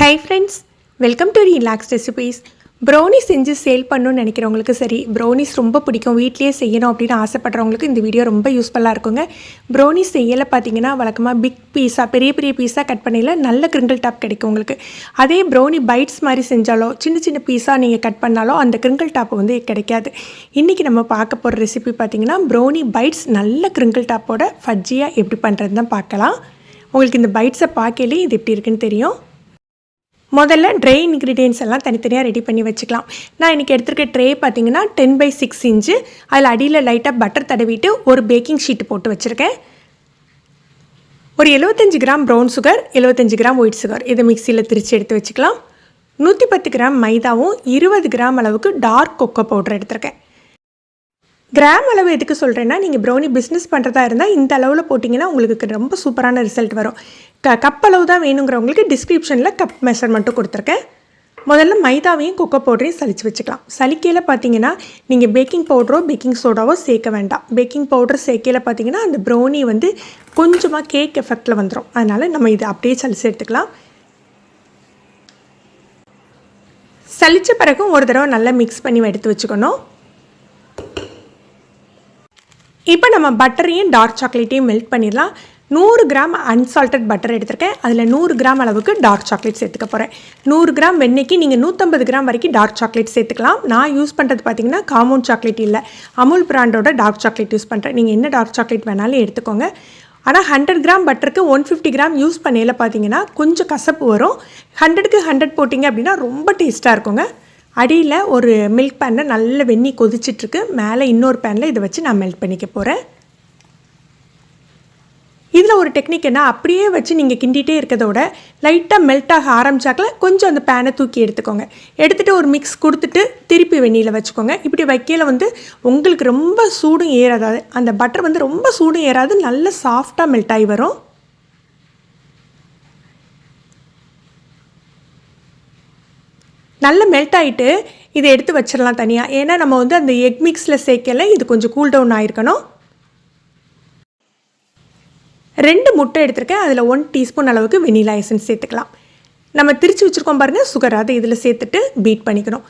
Hi friends, welcome to Relaxed Recipes. Brownies செஞ்சு sale பண்ணணும்னு நினைக்கிறவங்களுக்கு சரி, brownies ரொம்ப பிடிக்கும் வீட்லயே செய்யணும் அப்படின்னு ஆசைப்படுறவங்களுக்கு இந்த வீடியோ ரொம்ப யூஸ்ஃபுல்லாக இருக்குங்க. brownies செய்யல பார்த்தீங்கன்னா வழக்கமாக பிக் பீஸா பெரிய பெரிய பீஸா கட் பண்ணையில நல்ல கிரிங்கிள் டாப் கிடைக்கும் உங்களுக்கு. அதே brownie பைட்ஸ் மாதிரி செஞ்சாலோ சின்ன சின்ன பீஸா நீங்கள் கட் பண்ணாலோ அந்த கிரிங்கிள் டாப் வந்து கிடைக்காது. இன்றைக்கி நம்ம பார்க்க போகிற ரெசிபி பார்த்தீங்கன்னா brownie பைட்ஸ் நல்ல கிரிங்கிள் டாப்போட ஃபஜ்ஜியாக எப்படி பண்ணுறதுன்னு தான் பார்க்கலாம். உங்களுக்கு இந்த பைட்ஸை பார்க்கலே இது எப்படி இருக்குன்னு தெரியும். முதல்ல ட்ரை இன்க்ரீடியன்ஸ் எல்லாம் தனித்தனியாக ரெடி பண்ணி வச்சுக்கலாம். நான் இன்றைக்கி எடுத்துருக்க ட்ரே பார்த்தீங்கன்னா 10x6 இன்ச்சு. அதில் அடியில் லைட்டாக பட்டர் தடவிட்டு ஒரு பேக்கிங் ஷீட்டு போட்டு வச்சுருக்கேன். ஒரு 75 gram brown sugar, 75 gram white sugar இதை மிக்சியில் திரித்து எடுத்து வச்சுக்கலாம். 110 கிராம் மைதாவும் 20 கிராம் அளவுக்கு டார்க் கொக்கோ பவுடர் எடுத்துருக்கேன். கிராம் அளவு எதுக்கு சொல்கிறேன்னா, நீங்கள் ப்ரௌனி பிஸ்னஸ் பண்ணுறதா இருந்தால் இந்த அளவில் போட்டிங்கன்னா உங்களுக்கு ரொம்ப சூப்பரான ரிசல்ட் வரும். கப் அளவு தான் வேணுங்கிறவங்களுக்கு டிஸ்கிரிப்ஷனில் கப் மெஷர்மெண்ட்டும் கொடுத்துருக்கேன். முதல்ல மைதாவையும் கொக்கோ பவுடரையும் சலிச்சு வச்சுக்கலாம். சலிக்கையில் பார்த்தீங்கன்னா நீங்கள் பேக்கிங் பவுடரோ பேக்கிங் சோடாவோ சேர்க்க வேண்டாம். பேக்கிங் பவுடர் சேர்க்கையில் பார்த்தீங்கன்னா அந்த ப்ரௌனி வந்து கொஞ்சமாக கேக் எஃபெக்டில் வந்துடும். அதனால் நம்ம இதை அப்படியே சலிச்சு எடுத்துக்கலாம். சலித்த பிறகு ஒரு தடவை நல்லா மிக்ஸ் பண்ணி எடுத்து வச்சுக்கணும். இப்போ நம்ம பட்டரையும் டார்க் சாக்லேட்டையும் மெல்ட் பண்ணிடலாம். 100 கிராம் அன்சால்டட் பட்டர் எடுத்திருக்கேன். அதில் 100 கிராம் அளவுக்கு டார்க் சாக்லேட் சேர்த்துக்க போகிறேன். 100 கிராம் வெண்ணெய்க்கு நீங்கள் 150 கிராம் வரைக்கும் டார்க் சாக்லேட் சேர்த்துக்கலாம். நான் யூஸ் பண்ணுறது பார்த்தீங்கன்னா காமௌண்ட் சாக்லேட் இல்லை, அமுல் பிராண்டோட டார்க் சாக்லேட் யூஸ் பண்ணுறேன். நீங்கள் என்ன டார்க் சாக்லேட் வேணாலும் எடுத்துக்கோங்க. ஆனால் 100 கிராம் பட்டருக்கு 150 கிராம் யூஸ் பண்ணையில் பார்த்தீங்கன்னா கொஞ்சம் கசப்பு வரும். 100க்கு 100 போட்டிங்க அப்படின்னா ரொம்ப டேஸ்ட்டாக இருக்குங்க. அடியில் ஒரு மில்க் பேனில் நல்ல வெந்நீர் கொதிச்சிட்ருக்கு. மேலே இன்னொரு பேனில் இதை வச்சு நான் மெல்ட் பண்ணிக்க போகிறேன். இதில் ஒரு டெக்னிக் என்ன, அப்படியே வச்சு நீங்கள் கிண்டிகிட்டே இருக்கிறதோட லைட்டாக மெல்ட் ஆக ஆரம்பிச்சாக்கில் கொஞ்சம் அந்த பேனை தூக்கி எடுத்துக்கோங்க. எடுத்துகிட்டு ஒரு மிக்ஸ் கொடுத்துட்டு திருப்பி வெந்நீரில் வச்சுக்கோங்க. இப்படி வைக்கையில் வந்து உங்களுக்கு ரொம்ப சூடும் ஏறாது, அந்த பட்டர் வந்து ரொம்ப சூடும் ஏறாது, நல்ல சாஃப்டாக மெல்ட் ஆகி வரும். நல்லா மெல்ட் ஆகிட்டு இதை எடுத்து வச்சிடலாம் தனியாக. ஏன்னா நம்ம வந்து அந்த எக் மிக்ஸில் சேர்க்கல, இது கொஞ்சம் கூல் டவுன் ஆகிருக்கணும். 2 முட்டை எடுத்துருக்கேன். அதில் 1 டீஸ்பூன் அளவுக்கு வெனிலா எசன்ஸ் சேர்த்துக்கலாம். நம்ம திரிச்சு வச்சுருக்கோம் பாருங்கள் சுகர், அதை இதில் சேர்த்துட்டு பீட் பண்ணிக்கணும்.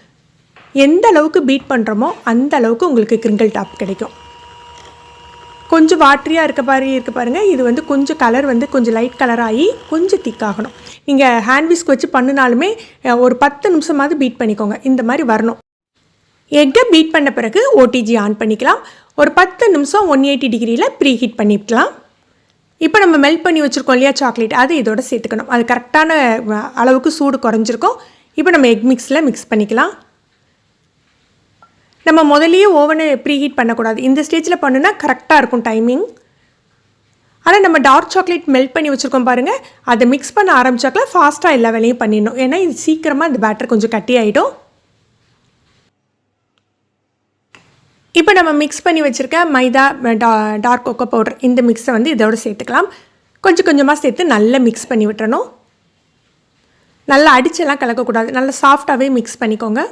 எந்த அளவுக்கு பீட் பண்ணுறோமோ அந்த அளவுக்கு உங்களுக்கு கிரிங்கிள் டாப் கிடைக்கும். கொஞ்சம் வாட்டரியாக இருக்க பாருங்கள். இது வந்து கொஞ்சம் கலர் வந்து கொஞ்சம் லைட் கலர் ஆகி கொஞ்சம் திக்காகணும். நீங்கள் ஹேண்ட் விஸ்க் வச்சு பண்ணினாலுமே ஒரு 10 நிமிஷமாவது பீட் பண்ணிக்கோங்க. இந்த மாதிரி வரணும். எக்கை பீட் பண்ண பிறகு ஓடிஜி ஆன் பண்ணிக்கலாம். ஒரு 10 நிமிஷம் 180 டிகிரியில் ப்ரீ ஹீட் பண்ணிக்கலாம். இப்போ நம்ம மெல்ட் பண்ணி வச்சுருக்கோம் இல்லையா சாக்லேட், அது இதோட சேர்த்துக்கணும். அது கரெக்டான அளவுக்கு சூடு குறைஞ்சிருக்கும். இப்போ நம்ம எக் மிக்ஸில் மிக்ஸ் பண்ணிக்கலாம். நம்ம முதலையே ஓவனை ப்ரீ ஹீட் பண்ணக்கூடாது. இந்த ஸ்டேஜில் பண்ணுனா கரெக்டாக இருக்கும் டைமிங். ஆனால் நம்ம டார்க் சாக்லேட் மெல்ட் பண்ணி வச்சுருக்கோம் பாருங்கள், அதை மிக்ஸ் பண்ண ஆரம்பிச்சாக்கல ஃபாஸ்ட்டாக எல்லா வேலையும் பண்ணிடணும். ஏன்னா இது சீக்கிரமாக இந்த பேட்டர் கொஞ்சம் கட்டி ஆகிடும். இப்போ நம்ம மிக்ஸ் பண்ணி வச்சுருக்க மைதா டார்க் கொக்கோ பவுடர் இந்த மிக்ஸை வந்து இதோட சேர்த்துக்கலாம். கொஞ்சம் கொஞ்சமாக சேர்த்து நல்லா மிக்ஸ் பண்ணி விட்டுறணும். நல்லா அடிச்செல்லாம் கலக்கக்கூடாது, நல்லா சாஃப்டாகவே மிக்ஸ் பண்ணிக்கோங்க.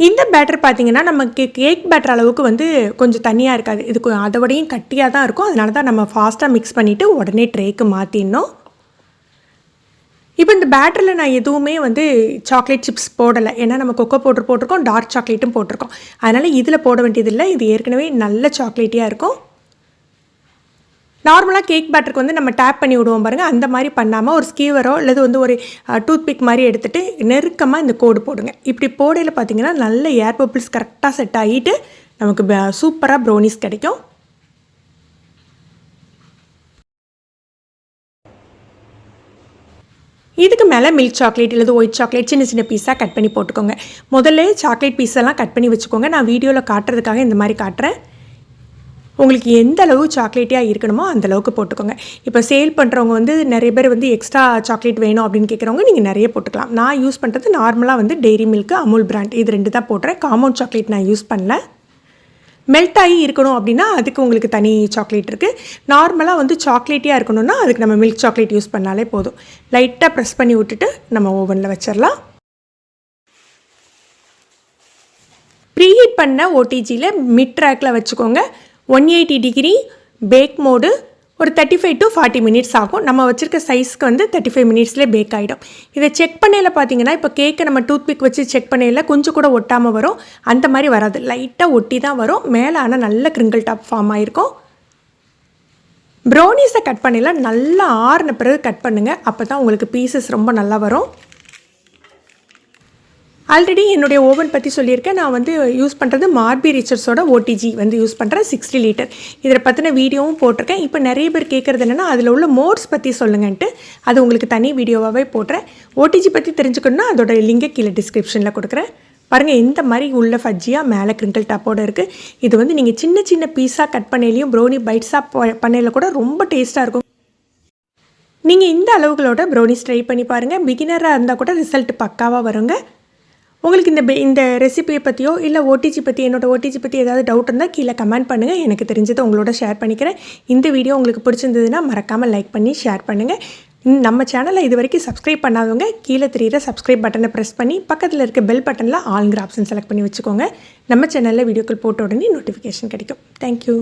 இந்த பேட்டர் பார்த்தீங்கன்னா நமக்கு கேக் பேட்டர் அளவுக்கு வந்து கொஞ்சம் தண்ணியாக இருக்காது, இது அதோடையும் கட்டியாக தான் இருக்கும். அதனால தான் நம்ம ஃபாஸ்ட்டாக மிக்ஸ் பண்ணிவிட்டு உடனே ட்ரேக்கு மாற்றிடணும். இப்போ இந்த பேட்டரில் நான் எதுவுமே வந்து சாக்லேட் சிப்ஸ் போடலை, ஏன்னா நம்ம கொக்கோ பவுடர் போட்டிருக்கோம், டார்க் சாக்லேட்டும் போட்டிருக்கோம். அதனால் இதில் போட வேண்டியதில்லை, இது ஏற்கனவே நல்ல சாக்லேட்டியாக இருக்கும். நார்மலாக கேக் பேட்டருக்கு வந்து நம்ம டேப் பண்ணி விடுவோம் பாருங்கள், அந்த மாதிரி பண்ணாமல் ஒரு ஸ்கீவரோ அல்லது வந்து ஒரு டூத் பிக் மாதிரி எடுத்துகிட்டு நெருக்கமாக இந்த கோடு போடுங்க. இப்படி போடையில் பார்த்தீங்கன்னா நல்ல ஏர் பபிள்ஸ் கரெக்டாக செட் ஆகிட்டு நமக்கு சூப்பராக ப்ரௌனிஸ் கிடைக்கும். இதுக்கு மேலே மில்க் சாக்லேட் அல்லது ஒயிட் சாக்லேட் சின்ன சின்ன பீஸாக கட் பண்ணி போட்டுக்கோங்க. முதல்ல சாக்லேட் பீஸெல்லாம் கட் பண்ணி வச்சுக்கோங்க. நான் வீடியோவில் காட்டுறதுக்காக இந்த மாதிரி காட்டுறேன். உங்களுக்கு எந்த அளவு சாக்லேட்டியாக இருக்கணுமோ அந்தளவுக்கு போட்டுக்கோங்க. இப்போ சேல் பண்ணுறவங்க வந்து நிறைய பேர் வந்து எக்ஸ்ட்ரா சாக்லேட் வேணும் அப்படின்னு கேட்குறவங்க நீங்கள் நிறைய போட்டுக்கலாம். நான் யூஸ் பண்ணுறது நார்மலாக வந்து டெய்ரி மில்க்கு, அமுல் பிராண்ட் இது 2 தான் போட்டுறேன். காமௌண்ட் சாக்லேட் நான் யூஸ் பண்ணல. மெல்ட் ஆகி இருக்கணும் அப்படின்னா அதுக்கு உங்களுக்கு தனி சாக்லேட் இருக்குது. நார்மலாக வந்து சாக்லேட்டியாக இருக்கணும்னா அதுக்கு நம்ம மில்க் சாக்லேட் யூஸ் பண்ணாலே போதும். லைட்டாக ப்ரெஸ் பண்ணி விட்டுட்டு நம்ம ஓவனில் வச்சிடலாம். ப்ரீஹீட் பண்ண ஓடிஜியில் மிட் ட்ராக்கில் வச்சுக்கோங்க. 180 டிகிரி பேக் மோடு ஒரு 35 to 40 மினிட்ஸ் ஆகும். நம்ம வச்சுருக்க சைஸ்க்கு வந்து 35 மினிட்ஸ்லேயே பேக் ஆகிடும். இதை செக் பண்ணையில் பார்த்தீங்கன்னா இப்போ கேக்கை நம்ம டூத்பிக் வச்சு செக் பண்ணையில் கொஞ்சம் கூட ஒட்டாமல் வரும். அந்த மாதிரி வராது, லைட்டாக ஒட்டி தான் வரும். மேலே ஆனால் நல்ல கிரிங்கிள் டாப் ஃபார்ம் ஆகிருக்கும். ப்ரௌனிஸை கட் பண்ணையில் நல்லா ஆறின பிறகு கட் பண்ணுங்கள், அப்போ தான் உங்களுக்கு பீசஸ் ரொம்ப நல்லா வரும். ஆல்ரெடி என்னுடைய ஓவன் பற்றி சொல்லியிருக்கேன். நான் வந்து யூஸ் பண்ணுறது மார்பி ரிச்சர்ஸோட ஓடிஜி வந்து யூஸ் பண்ணுறேன், 60 லிட்டர். இதில் பற்றின வீடியோவும் போட்டிருக்கேன். இப்போ நிறைய பேர் கேட்குறது என்னென்னா அதில் உள்ள மோட்ஸ் பற்றி சொல்லுங்கன்ட்டு, அது உங்களுக்கு தனி வீடியோவாகவே போடுறேன். ஓடிஜி பற்றி தெரிஞ்சுக்கணுன்னா அதோட லிங்கை கீழே டிஸ்கிரிப்ஷனில் கொடுக்குறேன். பாருங்கள் எந்த மாதிரி உள்ள ஃபஜ்ஜியாக மேலே கிரிங்கிள் டாப்போடு இருக்குது. இது வந்து நீங்கள் சின்ன சின்ன பீஸாக கட் பண்ணையிலையும் ப்ரௌனி பைட்ஸாக பண்ணையில் கூட ரொம்ப டேஸ்ட்டாக இருக்கும். நீங்கள் இந்த அளவுகளோட ப்ரௌனிஸ் ட்ரை பண்ணி பாருங்கள். பிகினராக இருந்தால் கூட ரிசல்ட் பக்காவாக வருங்க. உங்களுக்கு இந்த ரெசிபியை பற்றியோ இல்லை ஓடிஜி பற்றி, என்னோடய ஓடிஜி பற்றி ஏதாவது டவுட் இருந்தால் கீழே கமெண்ட் பண்ணுங்கள். எனக்கு தெரிஞ்சதை உங்களோட ஷேர் பண்ணிக்கிறேன். இந்த வீடியோ உங்களுக்கு பிடிச்சிருந்ததுன்னா மறக்காமல் லைக் பண்ணி ஷேர் பண்ணுங்கள். நம்ம சேனலை இது வரைக்கும் சப்ஸ்கிரைப் பண்ணாதவங்க கீழே தெரியுற சப்ஸ்கிரைப் பட்டனை ப்ரெஸ் பண்ணி பக்கத்தில் இருக்க பெல் பட்டனில் ஆல்ங்கிற ஆப்ஷன் செலக்ட் பண்ணி வச்சுக்கோங்க. நம்ம சேனலில் வீடியோக்கள் போட்ட உடனே நோட்டிஃபிகேஷன் கிடைக்கும். தேங்க்யூ.